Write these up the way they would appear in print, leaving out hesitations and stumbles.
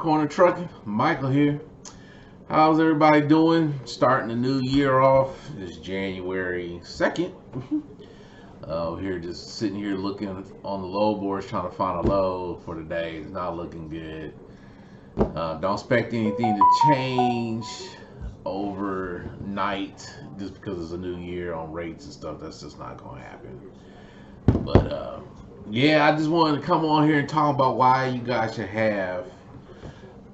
Corner Trucking. Michael here. How's everybody doing? Starting the new year off. It's January 2nd. Here just sitting here looking on the load boards trying to find a load for the day. It's not looking good. Don't expect anything to change overnight just because it's a new year on rates and stuff. That's just not going to happen. But yeah, I just wanted to come on here and talk about why you guys should have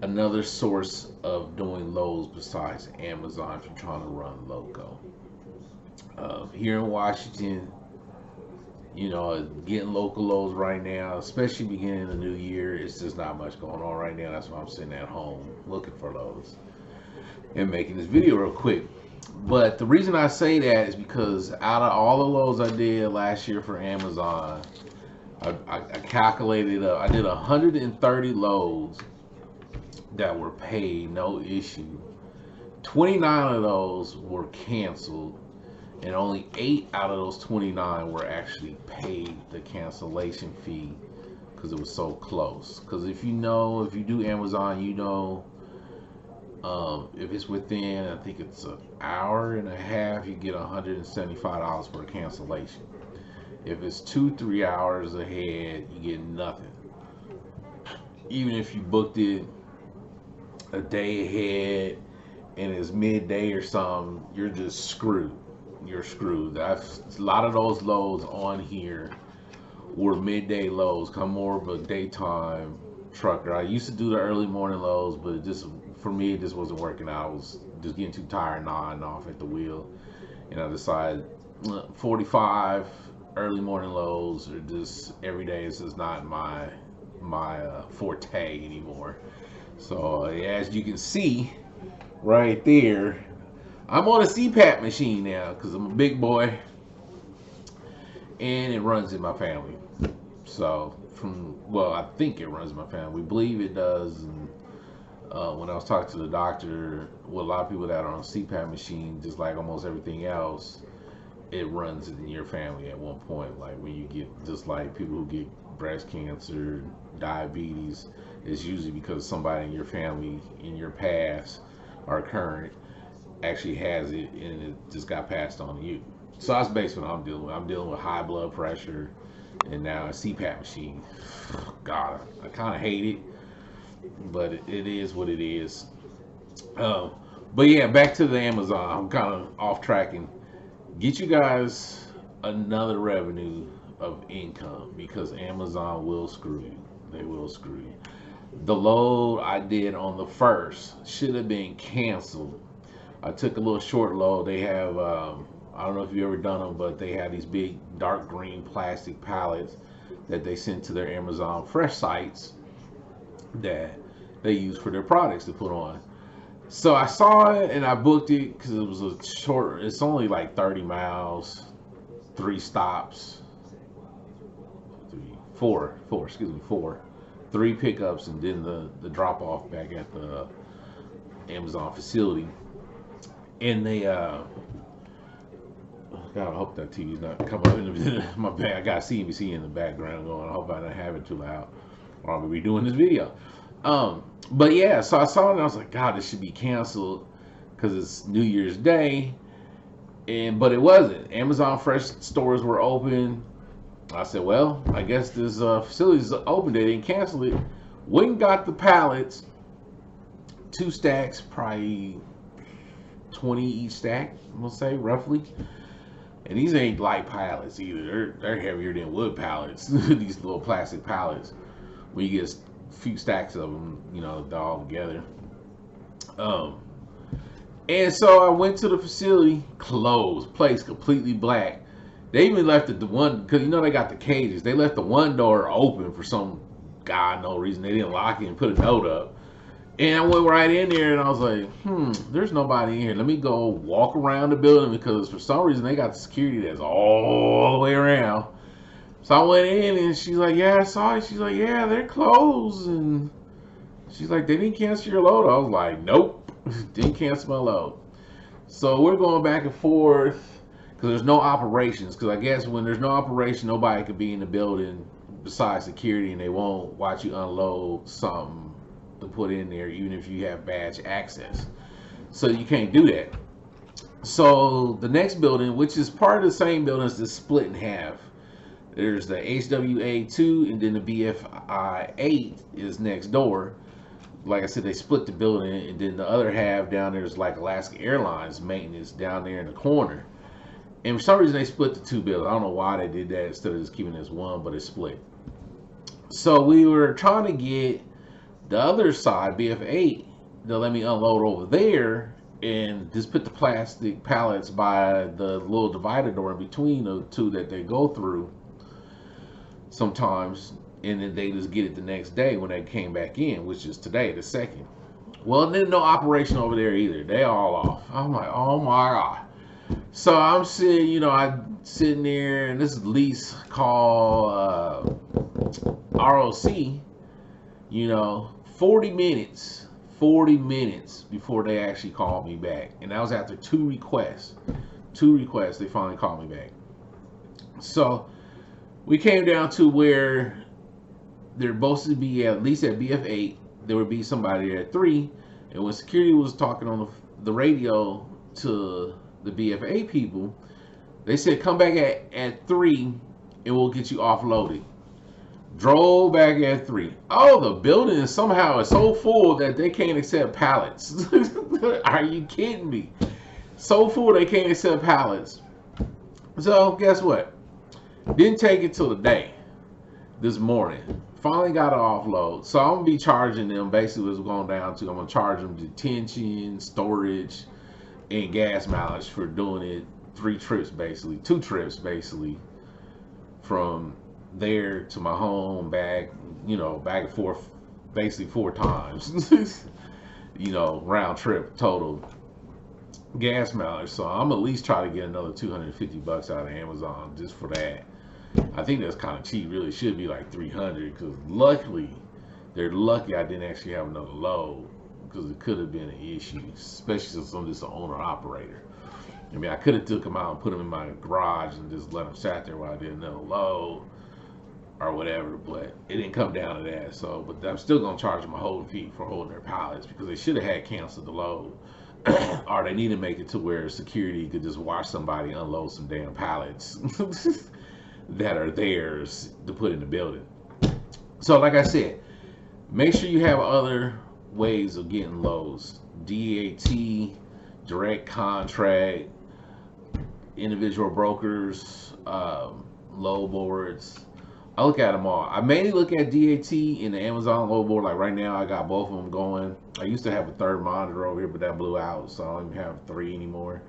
another source of doing loads besides Amazon if you're trying to run local. Here in Washington, getting local loads right now, especially beginning the new year, it's just not much going on right now. That's why I'm sitting at home looking for loads and making this video real quick. But the reason I say that is because out of all the loads I did last year for Amazon, I calculated I did 130 loads that were paid, no issue. 29 of those were canceled, and only 8 out of those 29 were actually paid the cancellation fee because it was so close. Because if you do Amazon, if it's within, I think it's an hour and a half, you get $175 for a cancellation. If it's 2-3 hours ahead, you get nothing. Even if you booked it a day ahead and it's midday or something, you're just screwed. You're screwed. A lot of those loads on here were midday loads. I'm more of a daytime trucker. I used to do the early morning loads, but for me, it just wasn't working out. I was just getting too tired nodding off at the wheel, and I decided 45 early morning loads are just every day. It's just not my forte anymore. So as you can see right there, I'm on a CPAP machine now because I'm a big boy and it runs in my family. So I think it runs in my family. We believe it does. And when I was talking to the doctor, with a lot of people that are on a CPAP machine, just like almost everything else, it runs in your family at one point. Like when you get, just like people who get breast cancer, diabetes, it's usually because somebody in your family, in your past or current, actually has it and it just got passed on to you. So that's basically what I'm dealing with. I'm dealing with high blood pressure and now a CPAP machine. God, I kind of hate it, but it is what it is. But yeah, back to the Amazon. I'm kind of off tracking. Get you guys another revenue of income because Amazon will screw you. They will screw you. The load I did on the 1st should have been canceled. I took a little short load. They have, I don't know if you've ever done them, but they have these big dark green plastic pallets that they send to their Amazon Fresh sites that they use for their products to put on. So I saw it and I booked it because it was a short, it's only like 30 miles, 3 stops, 4, 3 pickups, and then the drop off back at the Amazon facility. And they, God, I hope that TV's not coming up in my back. I got CNBC in the background going. I hope I don't have it too loud, or I'll be doing this video. But yeah, so I saw it and I was like, God, this should be canceled because it's New Year's Day, but it wasn't. Amazon Fresh stores were open. I said, well, I guess this facility's open. They didn't cancel it. Went and got the pallets, 2 stacks, probably 20 each stack, we'll say roughly. And these ain't light pallets either. They're heavier than wood pallets. These little plastic pallets. When you get a few stacks of them, all together. And so I went to the facility, closed, place completely black. They even left the one, because they got the cages. They left the one door open for some God no reason. They didn't lock it and put a note up. And I went right in there and I was like, there's nobody in here. Let me go walk around the building because for some reason they got the security that's all the way around. So I went in and she's like, yeah, I saw it. She's like, yeah, they're closed. And she's like, they didn't cancel your load. I was like, nope, didn't cancel my load. So we're going back and forth because there's no operations. Because I guess when there's no operation, nobody could be in the building besides security and they won't watch you unload something to put in there, even if you have badge access. So you can't do that. So the next building, which is part of the same building, is just split in half. There's the HWA2 and then the BFI8 is next door. Like I said, they split the building, and then the other half down there is like Alaska Airlines maintenance down there in the corner. And for some reason they split the two buildings. I don't know why they did that instead of just keeping it as one, but it's split. So we were trying to get the other side, BF8, to let me unload over there and just put the plastic pallets by the little divider door in between the two that they go through sometimes, and then they just get it the next day when they came back in, which is today, the 2nd. Well, there's no operation over there either. They all off. I'm like, oh my God. So I'm sitting, I'm sitting there, and this is lease call ROC, 40 minutes before they actually called me back. And that was after two requests, they finally called me back. So we came down to where they're supposed to be at least at BF8. There would be somebody there at 3. And when security was talking on the radio to the BFA people, they said, come back at 3 and we'll get you offloaded. Drove back at 3. Oh, the building somehow is so full that they can't accept pallets. Are you kidding me? So full they can't accept pallets. So guess what? Didn't take it till the day, this morning. Finally got an offload. So I'm gonna be charging them, basically what's going down to, I'm gonna charge them detention, storage, and gas mileage for doing it 2 trips basically, from there to my home, back, back and forth, basically 4 times, round trip total gas mileage. So I'm at least try to get another $250 out of Amazon just for that. I think that's kind of cheap. Really should be like $300, because they're lucky I didn't actually have another load, because it could have been an issue, especially since I'm just an owner operator. I mean, I could have took them out and put them in my garage and just let them sat there while I did another load or whatever, but it didn't come down to that. So, but I'm still gonna charge them a holding fee for holding their pallets, because they should have had canceled the load. Or they need to make it to where security could just watch somebody unload some damn pallets that are theirs to put in the building. So like I said, make sure you have other ways of getting loads. DAT, direct contract, individual brokers, load boards. I look at them all. I mainly look at DAT and the Amazon load board. Like right now I got both of them going. I used to have a 3rd monitor over here, but that blew out, so I don't even have 3 anymore.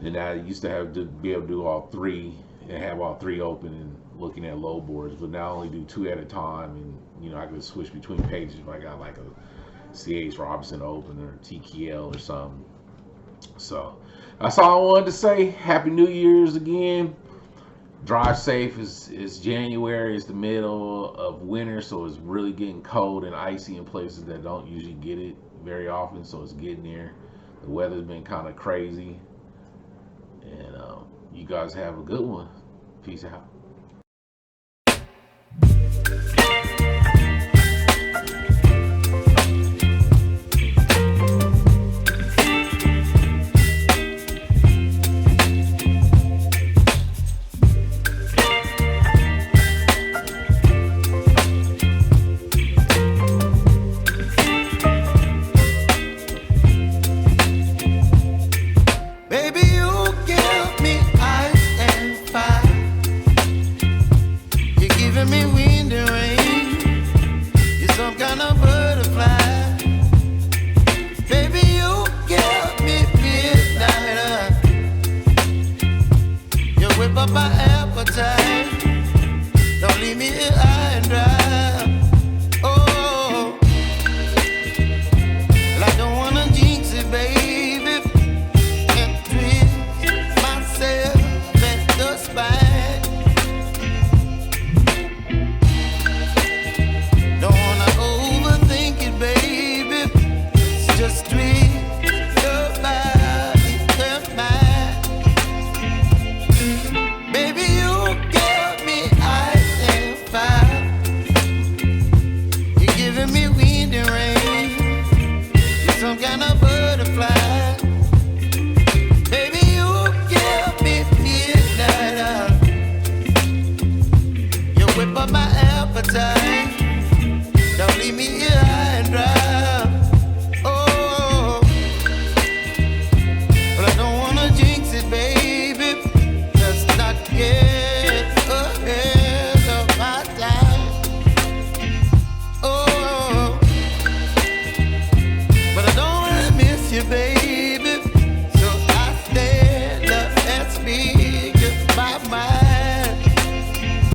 And I used to have to be able to do all 3 and have all 3 open and looking at load boards, but now I only do 2 at a time, and I can switch between pages if I got like a C.H. Robinson open or TKL or something. So that's all I wanted to say. Happy New Year's again. Drive safe. It's January. It's the middle of winter, so it's really getting cold and icy in places that don't usually get it very often, so it's getting there. The weather's been kind of crazy, and you guys have a good one. Peace out. Baby, you give me ice and fire. leave me